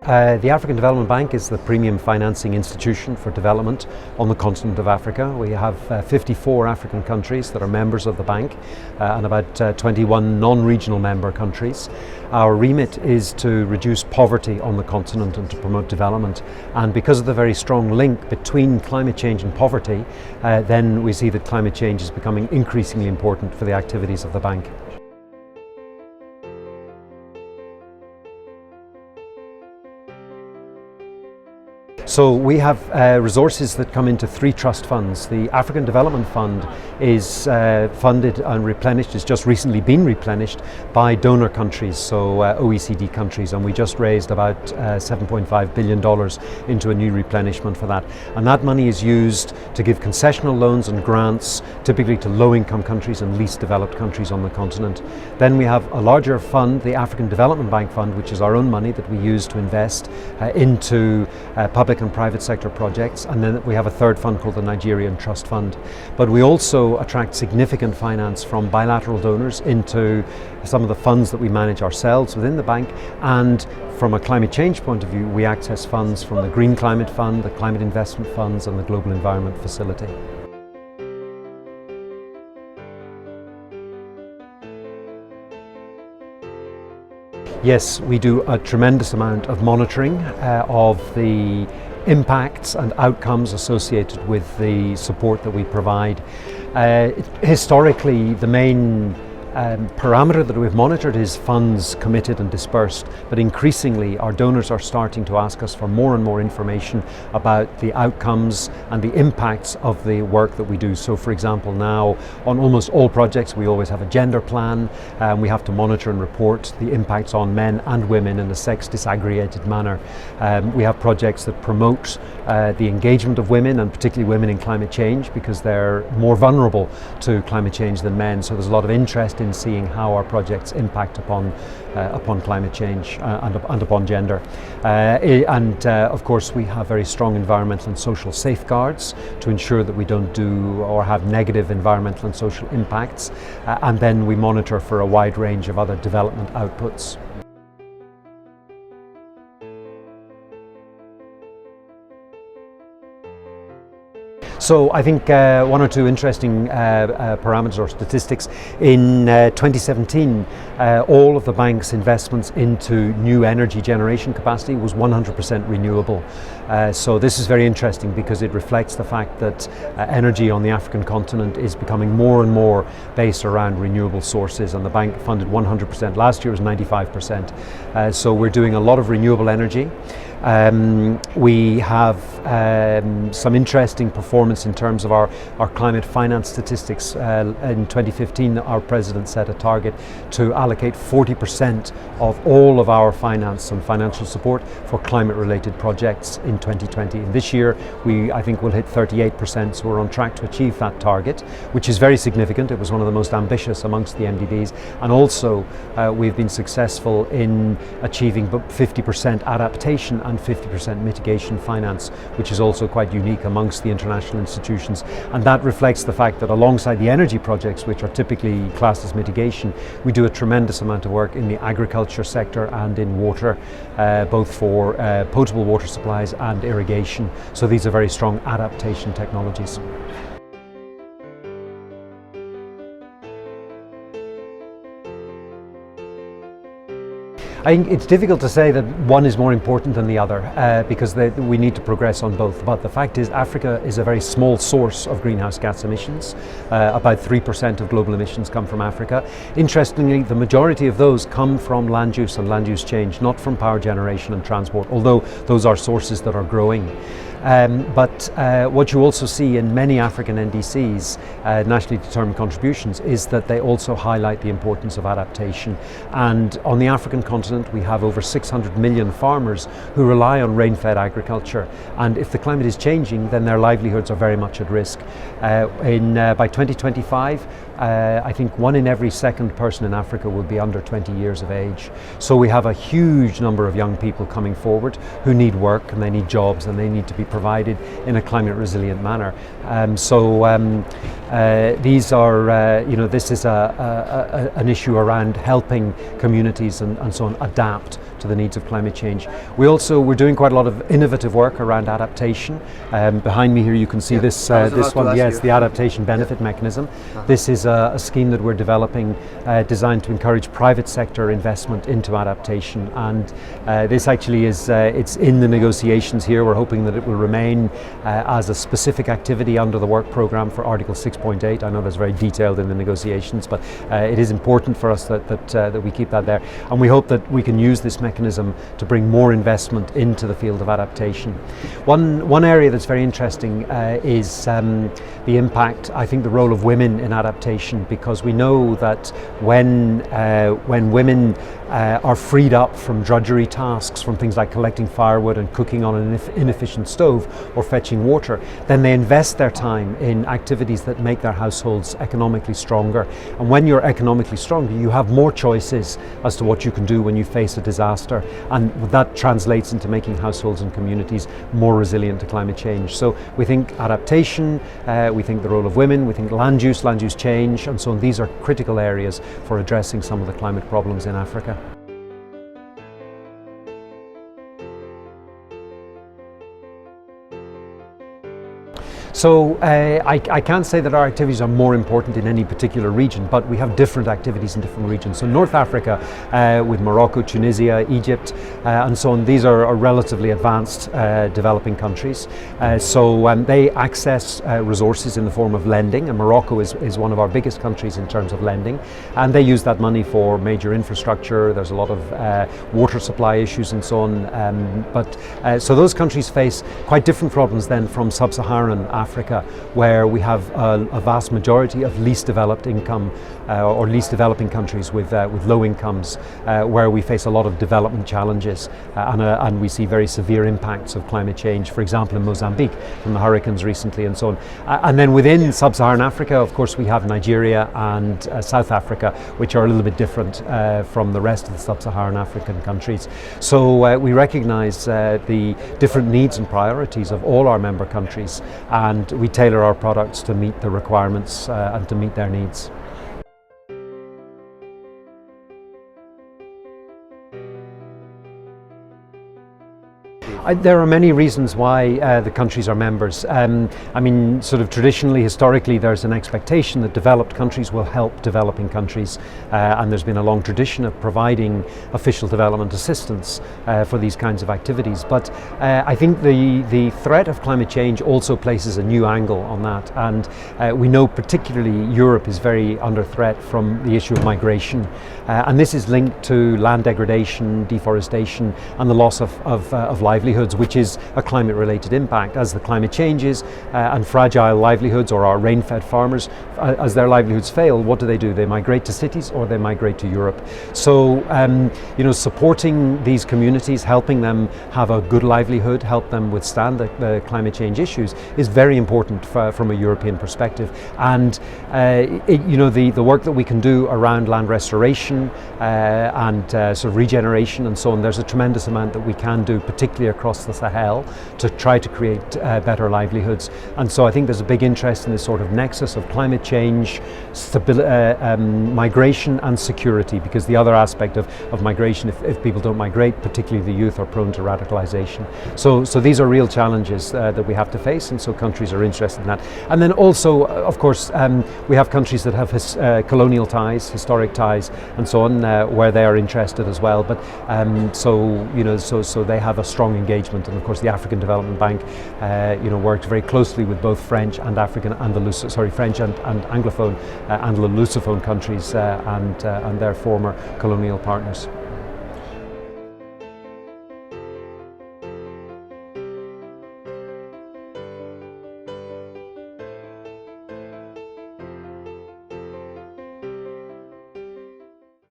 The African Development Bank is the premium financing institution for development on the continent of Africa. We have 54 African countries that are members of the bank and about 21 non-regional member countries. Our remit is to reduce poverty on the continent and to promote development. And because of the very strong link between climate change and poverty, then we see that climate change is becoming increasingly important for the activities of the bank. So we have resources that come into 3 trust funds. The African Development Fund is funded and replenished, it's just recently been replenished by donor countries, so OECD countries, and we just raised about $7.5 billion into a new replenishment for that. And that money is used to give concessional loans and grants, typically to low-income countries and least developed countries on the continent. Then we have a larger fund, the African Development Bank Fund, which is our own money that we use to invest into public and private sector projects, and then we have a third fund called the Nigerian Trust Fund. But we also attract significant finance from bilateral donors into some of the funds that we manage ourselves within the bank, and from a climate change point of view we access funds from the Green Climate Fund, the Climate Investment Funds and the Global Environment Facility. Yes, we do a tremendous amount of monitoring of the impacts and outcomes associated with the support that we provide. Historically, the main parameter that we've monitored is funds committed and dispersed, but increasingly our donors are starting to ask us for more and more information about the outcomes and the impacts of the work that we do. So for example, now on almost all projects we always have a gender plan, and we have to monitor and report the impacts on men and women in a sex disaggregated manner. We have projects that promote the engagement of women, and particularly women in climate change, because they're more vulnerable to climate change than men, so there's a lot of interest in seeing how our projects impact upon climate change and upon gender. Of course we have very strong environmental and social safeguards to ensure that we don't do or have negative environmental and social impacts, and then we monitor for a wide range of other development outputs. So I think one or two interesting parameters or statistics. In 2017, all of the bank's investments into new energy generation capacity was 100% renewable. So this is very interesting because it reflects the fact that energy on the African continent is becoming more and more based around renewable sources, and the bank funded 100%. Last year was 95%. So we're doing a lot of renewable energy. We have some interesting performance in terms of our climate finance statistics. In 2015, our president set a target to allocate 40% of all of our finance and financial support for climate-related projects in 2020. And this year, I think we'll hit 38%, so we're on track to achieve that target, which is very significant. It was one of the most ambitious amongst the MDBs, and also we've been successful in achieving 50% adaptation and 50% mitigation finance, which is also quite unique amongst the international institutions. And that reflects the fact that alongside the energy projects, which are typically classed as mitigation, we do a tremendous amount of work in the agriculture sector and in water, both for potable water supplies and irrigation. So these are very strong adaptation technologies. I think it's difficult to say that one is more important than the other because we need to progress on both. But the fact is, Africa is a very small source of greenhouse gas emissions. About 3% of global emissions come from Africa. Interestingly, the majority of those come from land use and land use change, not from power generation and transport, although those are sources that are growing. But what you also see in many African NDCs, nationally determined contributions, is that they also highlight the importance of adaptation. And on the African continent, we have over 600 million farmers who rely on rain-fed agriculture. And if the climate is changing, then their livelihoods are very much at risk. By 2025, I think 1 in every 2nd person in Africa will be under 20 years of age. So we have a huge number of young people coming forward who need work, and they need jobs, and they need to be provided in a climate resilient manner. These are, this is an issue around helping communities and so on adapt to the needs of climate change. We're doing quite a lot of innovative work around adaptation. Behind me here you can see this one, yes, the Adaptation Benefit Mechanism. This is a scheme that we're developing designed to encourage private sector investment into adaptation, and this actually is, it's in the negotiations here. We're hoping that it will remain as a specific activity under the work programme for Article 6.8. I know that's very detailed in the negotiations, but it is important for us that we keep that there, and we hope that we can use this mechanism to bring more investment into the field of adaptation. One area that's very interesting is the impact, I think, the role of women in adaptation, because we know that when women are freed up from drudgery tasks, from things like collecting firewood and cooking on an inefficient stove or fetching water, then they invest their time in activities that make their households economically stronger. And when you're economically stronger, you have more choices as to what you can do when you face a disaster, and that translates into making households and communities more resilient to climate change. So we think adaptation, we think the role of women, we think land use change, and so on. These are critical areas for addressing some of the climate problems in Africa. So I can't say that our activities are more important in any particular region, but we have different activities in different regions. So North Africa, with Morocco, Tunisia, Egypt, and so on, these are relatively advanced developing countries. So they access resources in the form of lending, and Morocco is one of our biggest countries in terms of lending, and they use that money for major infrastructure. There's a lot of water supply issues and so on. So those countries face quite different problems then from sub-Saharan Africa, where we have a vast majority of least developed income or least developing countries with low incomes, where we face a lot of development challenges and we see very severe impacts of climate change, for example in Mozambique from the hurricanes recently and so on. And then within sub-Saharan Africa, of course, we have Nigeria and South Africa, which are a little bit different from the rest of the sub-Saharan African countries. So we recognise the different needs and priorities of all our member countries, and we tailor our products to meet the requirements and to meet their needs. There are many reasons why the countries are members. I mean, sort of traditionally, historically, there's an expectation that developed countries will help developing countries, and there's been a long tradition of providing official development assistance for these kinds of activities. But I think the threat of climate change also places a new angle on that, and we know particularly Europe is very under threat from the issue of migration, and this is linked to land degradation, deforestation, and the loss of livelihoods, which is a climate-related impact. As the climate changes and fragile livelihoods, or our rain-fed farmers, as their livelihoods fail, what do? They migrate to cities or they migrate to Europe. So, supporting these communities, helping them have a good livelihood, help them withstand the climate change issues is very important from a European perspective. And the work that we can do around land restoration and sort of regeneration and so on, there's a tremendous amount that we can do, particularly across the Sahel, to try to create better livelihoods. And so I think there's a big interest in this sort of nexus of climate change, migration and security, because the other aspect of migration, if people don't migrate, particularly the youth, are prone to radicalization. So these are real challenges that we have to face, and so countries are interested in that. And then also, of course, we have countries that have colonial ties, historic ties, and so on, where they are interested as well. But so they have a strong engagement, and of course the African Development Bank worked very closely with both French and French and Anglophone and Lusophone countries and their former colonial partners.